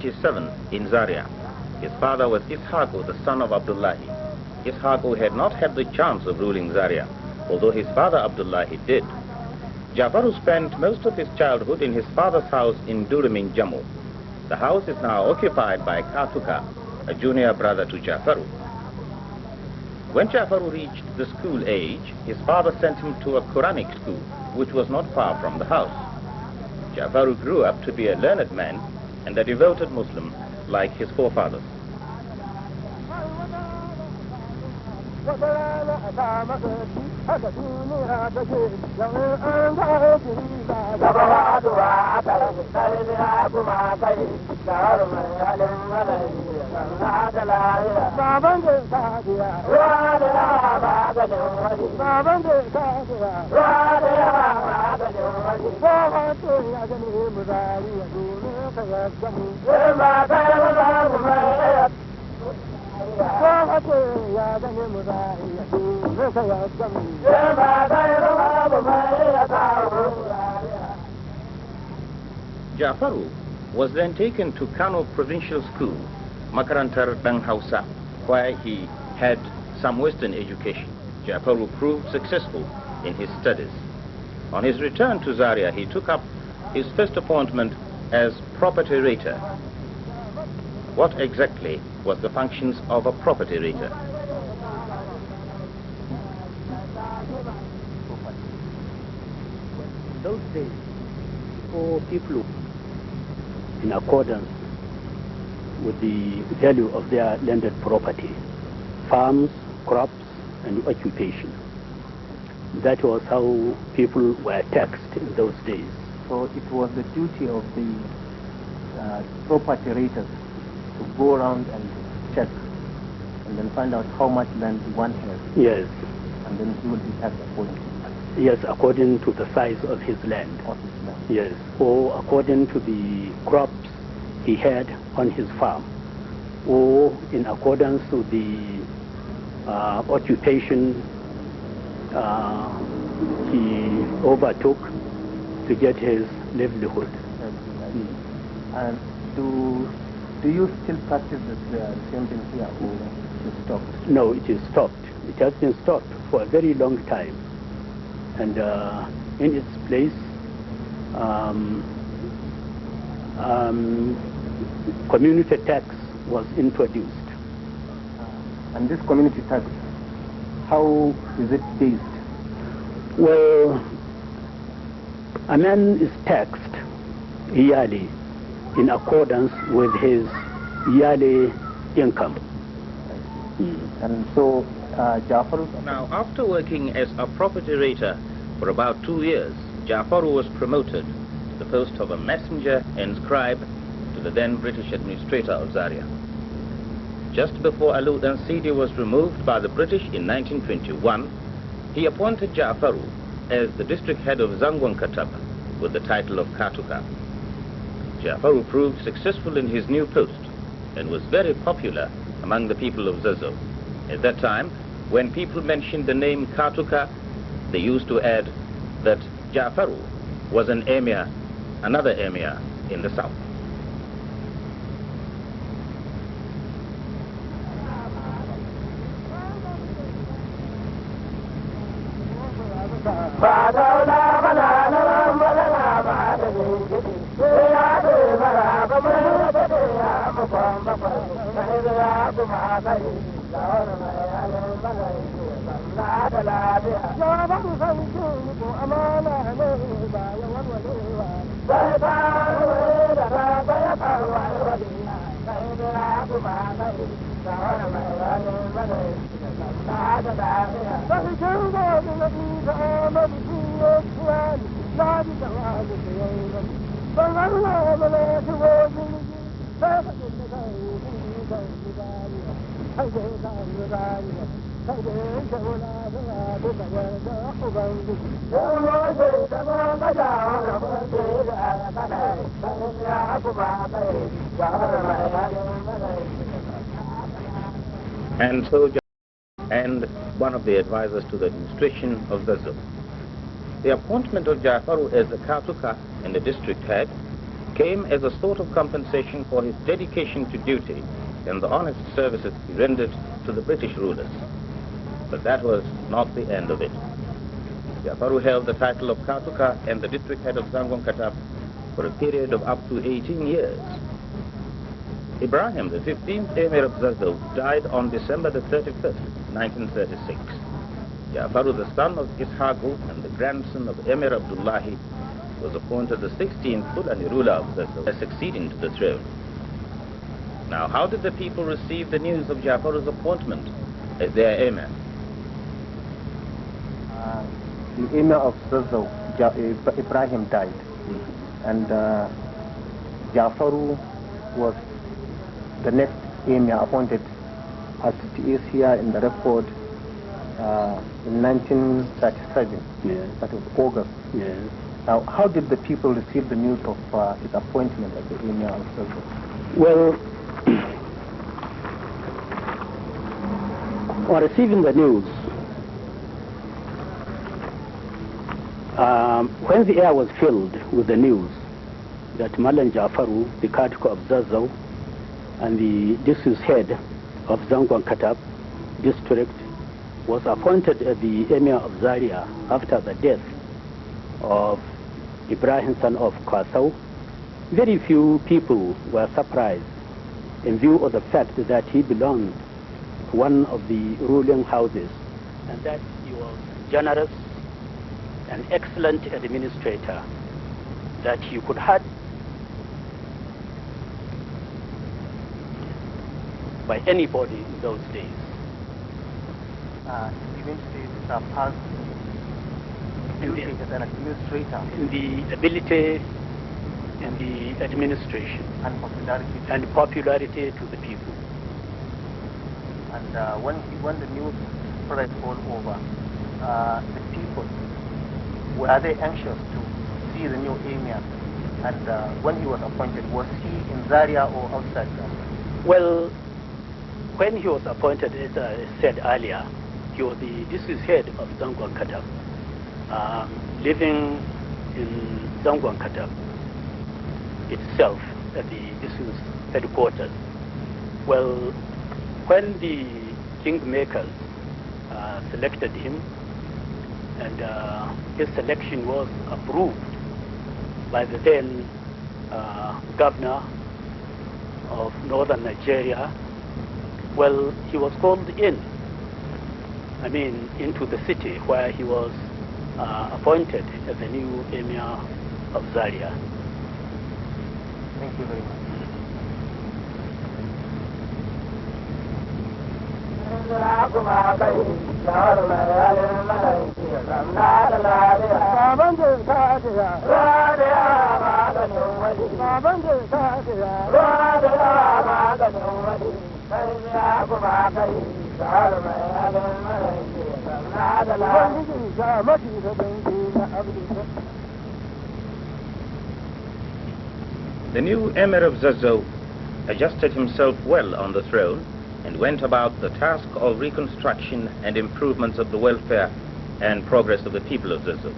27 in Zaria. His father was Isiyaku, the son of Abdullahi. Isiyaku had not had the chance of ruling Zaria, although his father Abdullahi did. Jafaru spent most of his childhood in his father's house in Durum in Jammu. The house is now occupied by Katuka, a junior brother to Jafaru. When Jafaru reached the school age, his father sent him to a Quranic school, which was not far from the house. Jafaru grew up to be a learned man and a devoted Muslim like his forefathers. Jafaru was then taken to Kano Provincial School, Makarantar Dang Hausa, where he had some Western education. Jafaru proved successful in his studies. On his return to Zaria, he took up his first appointment as property rater. What exactly was the functions of a property rater? In those days, for people, in accordance with the value of their landed property, farms, crops, and occupation. That was how people were taxed in those days. So it was the duty of the property raters to go around and check and then find out how much land one has. Yes. And then he would be taxed according to that. Yes, according to the size of his land. Of his land. Yes, or according to the crops he had on his farm, or in accordance to the occupation he overtook to get his livelihood. And do you still practice the same thing here, or it is stopped? No, it is stopped. It has been stopped for a very long time. And in its place, community tax was introduced. And this community tax, how is it based? Well, a man is taxed yearly in accordance with his yearly income. And so, Jafaru... Now, after working as a property rater for about 2 years, Jafaru was promoted to the post of a messenger and scribe to the then British administrator of Zaria. Just before Alu Sidi was removed by the British in 1921, he appointed Jafaru as the district head of Zangwang Kataba with the title of Katuka. Jafaru proved successful in his new post and was very popular among the people of Zazzau. At that time, when people mentioned the name Katuka, they used to add that Jafaru was an emir, another emir in the south. And one of the advisors to the administration of Zazzau. The appointment of Jafaru as the Katuka and the district head came as a sort of compensation for his dedication to duty and the honest services he rendered to the British rulers. But that was not the end of it. Jafaru held the title of Katuka and the district head of Zangon Katab for a period of up to 18 years. Ibrahim, the 15th Emir of Zazzau, died on December the 31st, 1936. Jafaru, the son of Isiyaku and the grandson of Emir Abdullahi, was appointed the 16th Fulani ruler of Zazzau, succeeding to the throne. Now, how did the people receive the news of Jafaru's appointment as their Emir? The Emir of Zazzau, Ibrahim, died, and Jafaru was the next Emir appointed, as it is here in the record, in 1937. Yes. That was August. Yes. Now, how did the people receive the news of his appointment as the Emir of Zazzau? Well, on receiving the news, when the air was filled with the news that Malan Jafaru, the Katuka of Zazzau, and the district head of Zangon Katab district, was appointed as the Emir of Zaria after the death of Ibrahim, son of Kwasau, very few people were surprised in view of the fact that he belonged to one of the ruling houses and that he was generous, an excellent administrator, that he could have by anybody in those days. Eventually, surpassed as an administrator In the ability in the administration and popularity to the people. And when the news spread all over, the people, were they anxious to see the new Emir? And when he was appointed, was he in Zaria or outside Zaria? Well, when he was appointed, as I said earlier, he was the district head of Zangon Katab, living in Zangon Katab itself at the district headquarters. Well, when the kingmakers selected him, and his selection was approved by the then governor of northern Nigeria, well, he was called in, into the city where he was appointed as the new Emir of Zaria. Thank you very much. The new Emir of Zazzau adjusted himself well on the throne and went about the task of reconstruction and improvements of the welfare and progress of the people of Zazzau.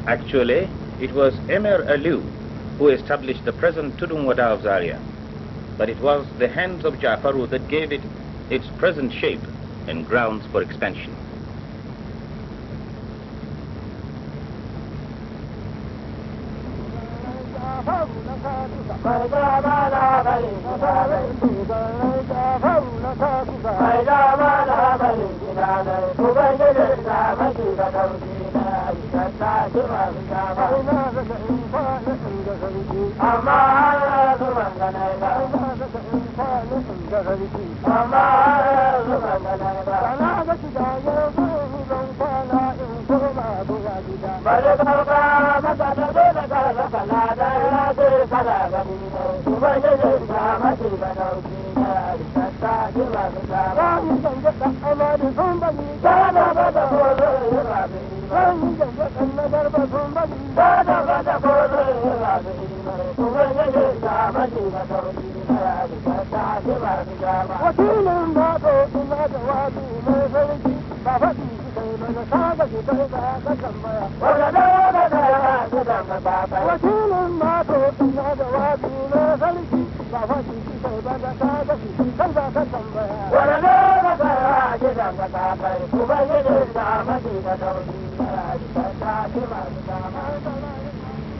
Actually, it was Emir Aliu who established the present Tudun Wada of Zaria, but it was the hands of Jafaru that gave it its present shape and grounds for expansion.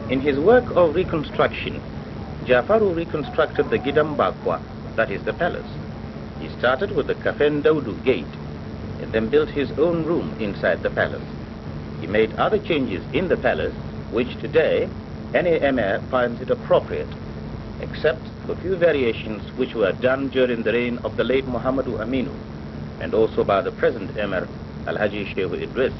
In his work of reconstruction, Jafaru reconstructed the Gidam Bakwa, that is the palace. He started with the Kafen Daudu gate and then built his own room inside the palace. He made other changes in the palace which today any emir finds it appropriate, except for few variations which were done during the reign of the late Muhammadu Aminu and also by the present emir Al-Haji Shehu Idris.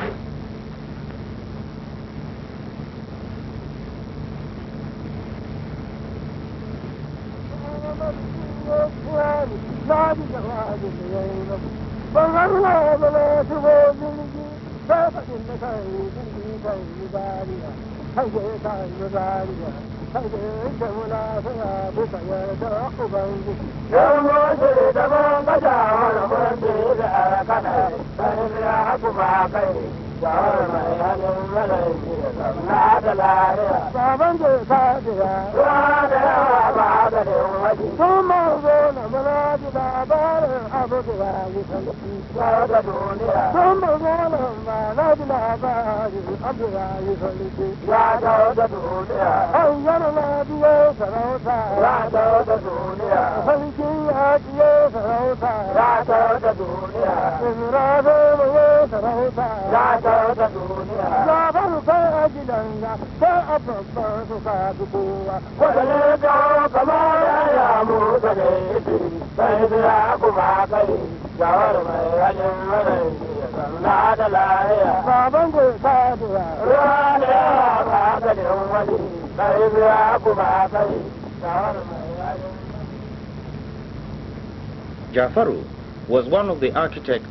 Jafaru was one of the architects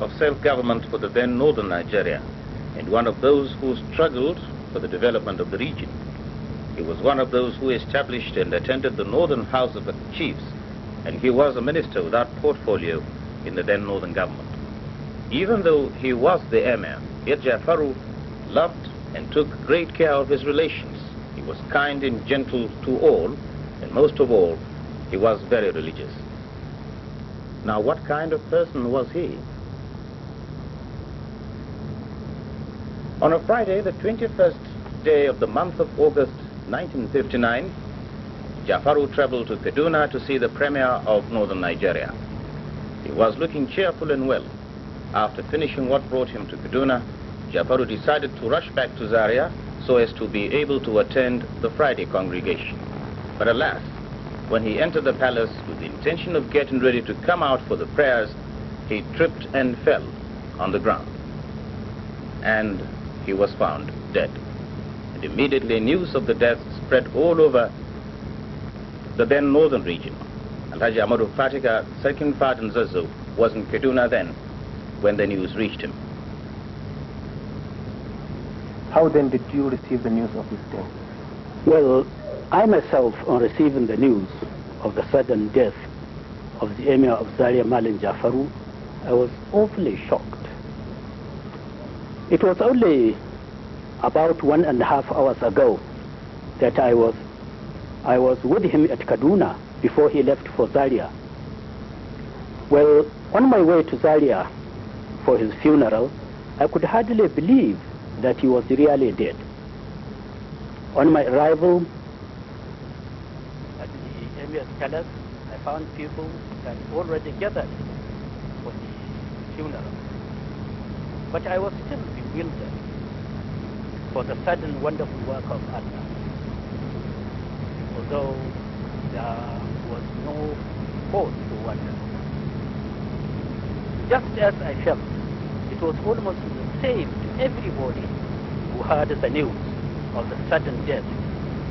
of self-government for the then northern Nigeria and one of those who struggled for the development of the region. He was one of those who established and attended the Northern House of the Chiefs, and he was a minister without portfolio in the then northern government. Even though he was the emir, yet Jafaru loved and took great care of his relations. He was kind and gentle to all, and most of all, he was very religious. Now, what kind of person was he? On a Friday, the 21st day of the month of August 1959, Jafaru traveled to Kaduna to see the Premier of northern Nigeria. He was looking cheerful and well. After finishing what brought him to Kaduna, Jafaru decided to rush back to Zaria so as to be able to attend the Friday congregation. But alas, when he entered the palace with the intention of getting ready to come out for the prayers, he tripped and fell on the ground. And he was found dead. And immediately news of the death spread all over the then northern region. Al-Haji Amadu Fatiga, Sarkin Zazzau, was in Kaduna then when the news reached him. How then did you receive the news of his death? Well, I myself, on receiving the news of the sudden death of the Emir of Zaria Malan Jafaru, I was awfully shocked. It was only about 1.5 hours ago that I was with him at Kaduna before he left for Zaria. Well, on my way to Zaria for his funeral, I could hardly believe that he was really dead. On my arrival at the Emir's palace, I found people that already gathered for the funeral. But I was still bewildered for the sudden wonderful work of Allah. Although there was no cause to wonder. Just as I felt, it was almost the same to everybody who heard the news of the sudden death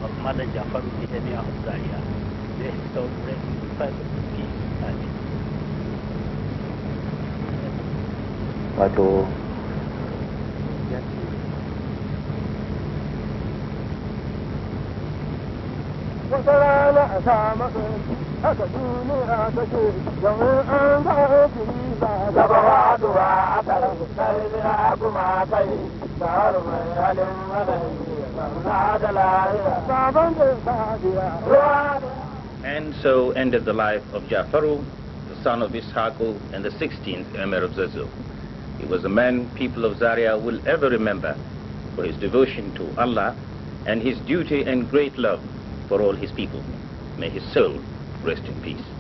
of Malan Jafaru, the Emir of Zaria. May his soul rest in perfect peace. Wato wata rana a sa maka haka duniya take domin an kawo kiri ba gaba waduwa a And so ended the life of Jafaru, the son of Isiyaku and the 16th Emir of Zazzau. He was a man people of Zaria will ever remember for his devotion to Allah and his duty and great love for all his people. May his soul rest in peace.